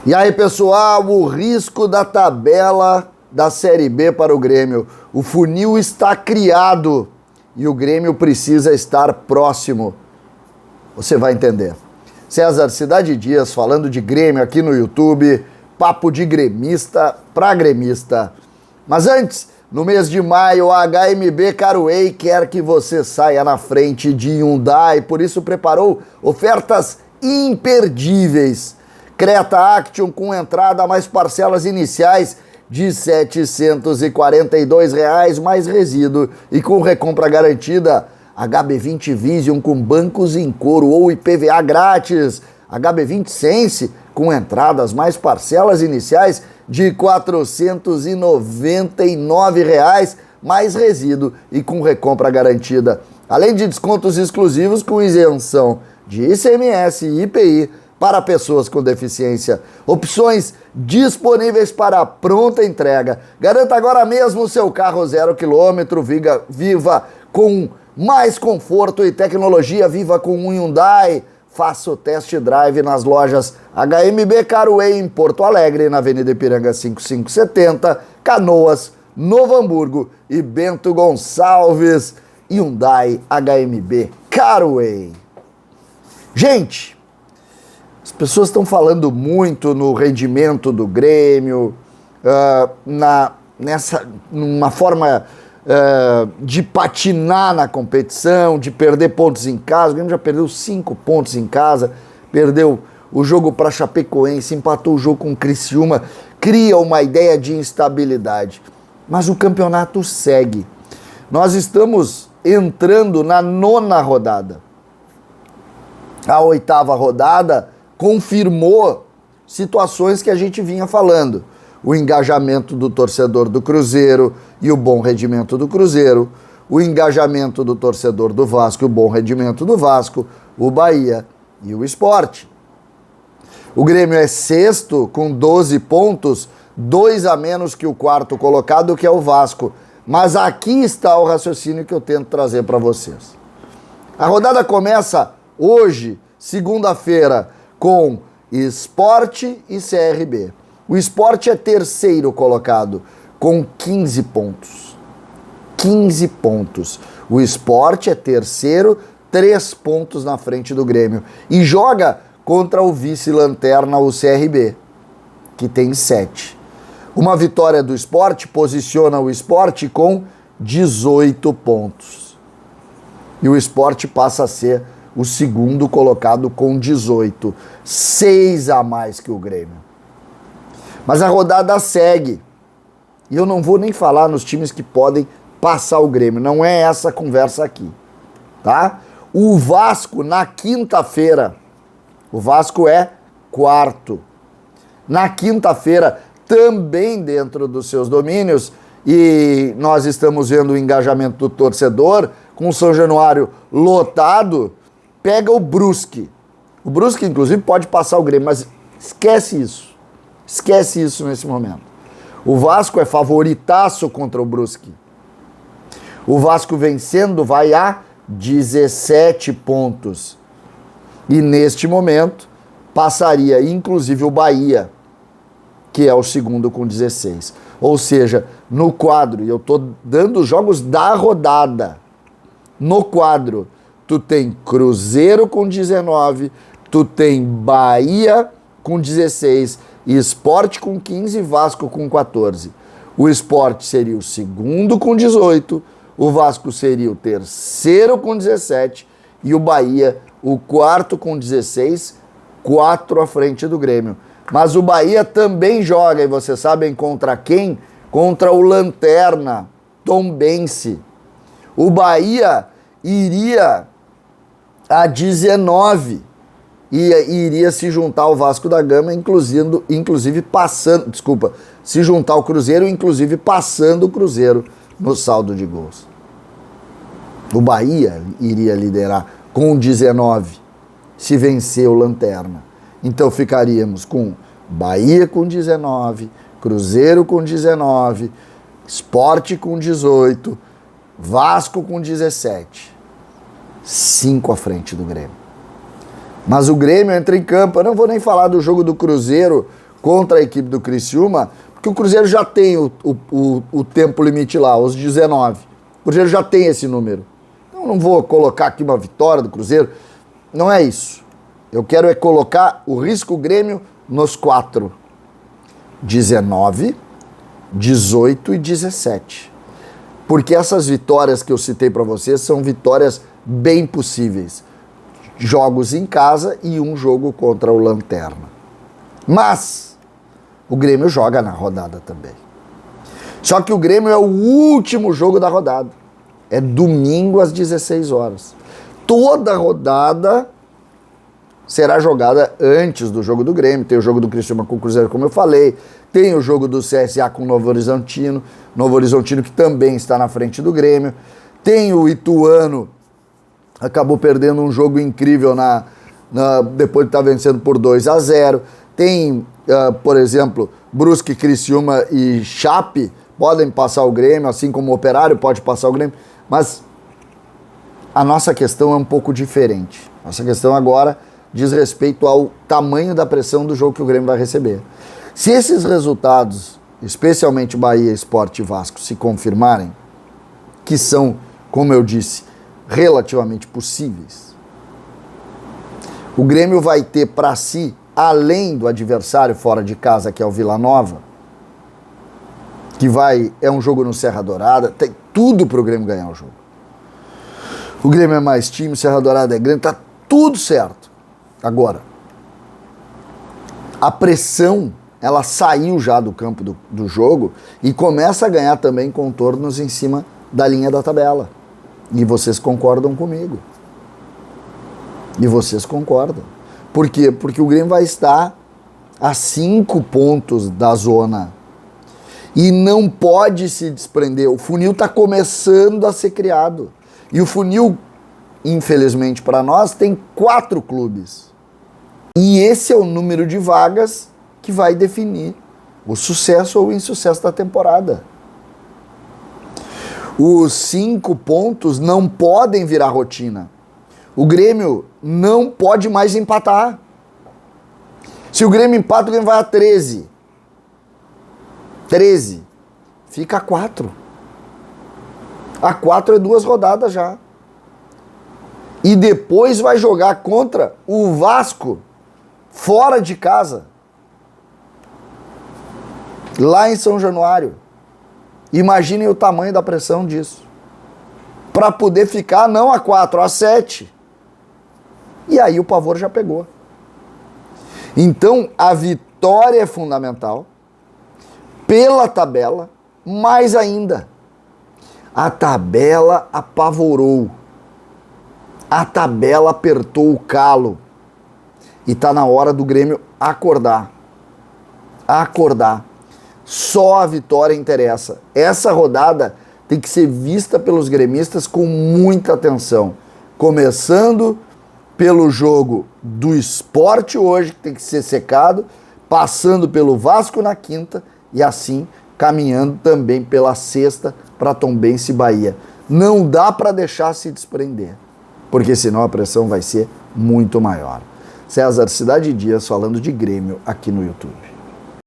E aí, pessoal, o risco da tabela da Série B para o Grêmio. O funil está criado e o Grêmio precisa estar próximo. Você vai entender. César Cidade Dias falando de Grêmio aqui no YouTube. Papo de gremista para gremista. Mas antes, no mês de maio, a HMB Caruei quer que você saia na frente de Hyundai. Por isso preparou ofertas imperdíveis. Creta Action com entrada mais parcelas iniciais de R$ 742 mais resíduo e com recompra garantida. HB20 Vision com bancos em couro ou IPVA grátis. HB20 Sense com entradas mais parcelas iniciais de R$ 499 mais resíduo e com recompra garantida. Além de descontos exclusivos com isenção de ICMS e IPI para pessoas com deficiência. Opções disponíveis para pronta entrega. Garanta agora mesmo o seu carro 0 km, viva com mais conforto e tecnologia, viva com um Hyundai. Faça o test drive nas lojas HMB Caruei em Porto Alegre, na Avenida Ipiranga 5570, Canoas, Novo Hamburgo e Bento Gonçalves. Hyundai HMB Caruei. Gente, as pessoas estão falando muito no rendimento do Grêmio, numa forma de patinar na competição, de perder pontos em casa. O Grêmio já perdeu 5 pontos em casa, perdeu o jogo para Chapecoense, empatou o jogo com o Criciúma, cria uma ideia de instabilidade. Mas o campeonato segue. Nós estamos entrando na 9ª rodada. A 8ª rodada confirmou situações que a gente vinha falando. O engajamento do torcedor do Cruzeiro e o bom rendimento do Cruzeiro, o engajamento do torcedor do Vasco e o bom rendimento do Vasco, o Bahia e o Sport. O Grêmio é sexto com 12 pontos, 2 a menos que o quarto colocado, que é o Vasco. Mas aqui está o raciocínio que eu tento trazer para vocês. A rodada começa hoje, segunda-feira, com Sport e CRB. O Sport é terceiro colocado, com 15 pontos. 15 pontos. O Sport é terceiro, 3 pontos na frente do Grêmio. E joga contra o vice-lanterna, o CRB, que tem 7. Uma vitória do Sport posiciona o Sport com 18 pontos. E o Sport passa a ser o segundo colocado com 18. 6 a mais que o Grêmio. Mas a rodada segue. E eu não vou nem falar nos times que podem passar o Grêmio. Não é essa conversa aqui. Tá? O Vasco, na quinta-feira, o Vasco é quarto. Na quinta-feira, também dentro dos seus domínios, e nós estamos vendo o engajamento do torcedor, com o São Januário lotado, pega o Brusque. O Brusque, inclusive, pode passar o Grêmio, mas esquece isso. Esquece isso nesse momento. O Vasco é favoritaço contra o Brusque. O Vasco vencendo vai a 17 pontos. E neste momento passaria, inclusive, o Bahia, que é o segundo com 16. Ou seja, no quadro, e eu estou dando os jogos da rodada, no quadro, tu tem Cruzeiro com 19, tu tem Bahia com 16, Sport com 15 e Vasco com 14. O Sport seria o segundo com 18, o Vasco seria o terceiro com 17 e o Bahia o quarto com 16, 4 à frente do Grêmio. Mas o Bahia também joga, e vocês sabem contra quem? Contra o Lanterna, Tombense. O Bahia iria a 19 e iria se juntar ao Vasco da Gama, inclusive passando, se juntar ao Cruzeiro, inclusive passando o Cruzeiro no saldo de gols. O Bahia iria liderar com 19 se vencer o Lanterna. Então ficaríamos com Bahia com 19, Cruzeiro com 19, Sport com 18, Vasco com 17. 5 à frente do Grêmio. Mas o Grêmio entra em campo. Eu não vou nem falar do jogo do Cruzeiro contra a equipe do Criciúma, porque o Cruzeiro já tem o tempo limite lá, os 19. O Cruzeiro já tem esse número. Então não vou colocar aqui uma vitória do Cruzeiro, não é isso. Eu quero é colocar o risco Grêmio nos 4. 19, 18 e 17. Porque essas vitórias que eu citei para vocês são vitórias bem possíveis. Jogos em casa e um jogo contra o Lanterna. Mas o Grêmio joga na rodada também. Só que o Grêmio é o último jogo da rodada. É domingo às 16 horas. Toda rodada será jogada antes do jogo do Grêmio. Tem o jogo do Criciúma com o Cruzeiro, como eu falei. Tem o jogo do CSA com o Novo Horizontino. Novo Horizontino que também está na frente do Grêmio. Tem o Ituano, acabou perdendo um jogo incrível depois de estar vencendo por 2-0. Tem, por exemplo, Brusque, Criciúma e Chape podem passar o Grêmio, assim como o Operário pode passar o Grêmio. Mas a nossa questão é um pouco diferente. Nossa questão agora diz respeito ao tamanho da pressão do jogo que o Grêmio vai receber. Se esses resultados, especialmente Bahia, Sport e Vasco, se confirmarem, que são, como eu disse, relativamente possíveis, o Grêmio vai ter para si, além do adversário fora de casa, que é o Vila Nova, que é um jogo no Serra Dourada, tem tudo para o Grêmio ganhar o jogo. O Grêmio é mais time, Serra Dourada é Grêmio, tá tudo certo. Agora, a pressão, ela saiu já do campo do jogo e começa a ganhar também contornos em cima da linha da tabela. E vocês concordam comigo. E vocês concordam. Por quê? Porque o Grêmio vai estar a 5 pontos da zona. E não pode se desprender. O funil está começando a ser criado. E o funil, infelizmente para nós, tem 4 clubes. E esse é o número de vagas que vai definir o sucesso ou o insucesso da temporada. Os 5 pontos não podem virar rotina. O Grêmio não pode mais empatar. Se o Grêmio empata, o Grêmio vai a 13. 13. Fica a 4. A 4 é 2 rodadas já. E depois vai jogar contra o Vasco, fora de casa, lá em São Januário. Imaginem o tamanho da pressão disso. Para poder ficar não a 4, a 7. E aí o pavor já pegou. Então a vitória é fundamental pela tabela, mais ainda. A tabela apavorou. A tabela apertou o calo. E tá na hora do Grêmio acordar. Acordar. Só a vitória interessa. Essa rodada tem que ser vista pelos gremistas com muita atenção. Começando pelo jogo do Sport hoje, que tem que ser secado, passando pelo Vasco na quinta e assim caminhando também pela sexta para Tombense e Bahia. Não dá para deixar se desprender, porque senão a pressão vai ser muito maior. César Cidade Dias falando de Grêmio aqui no YouTube.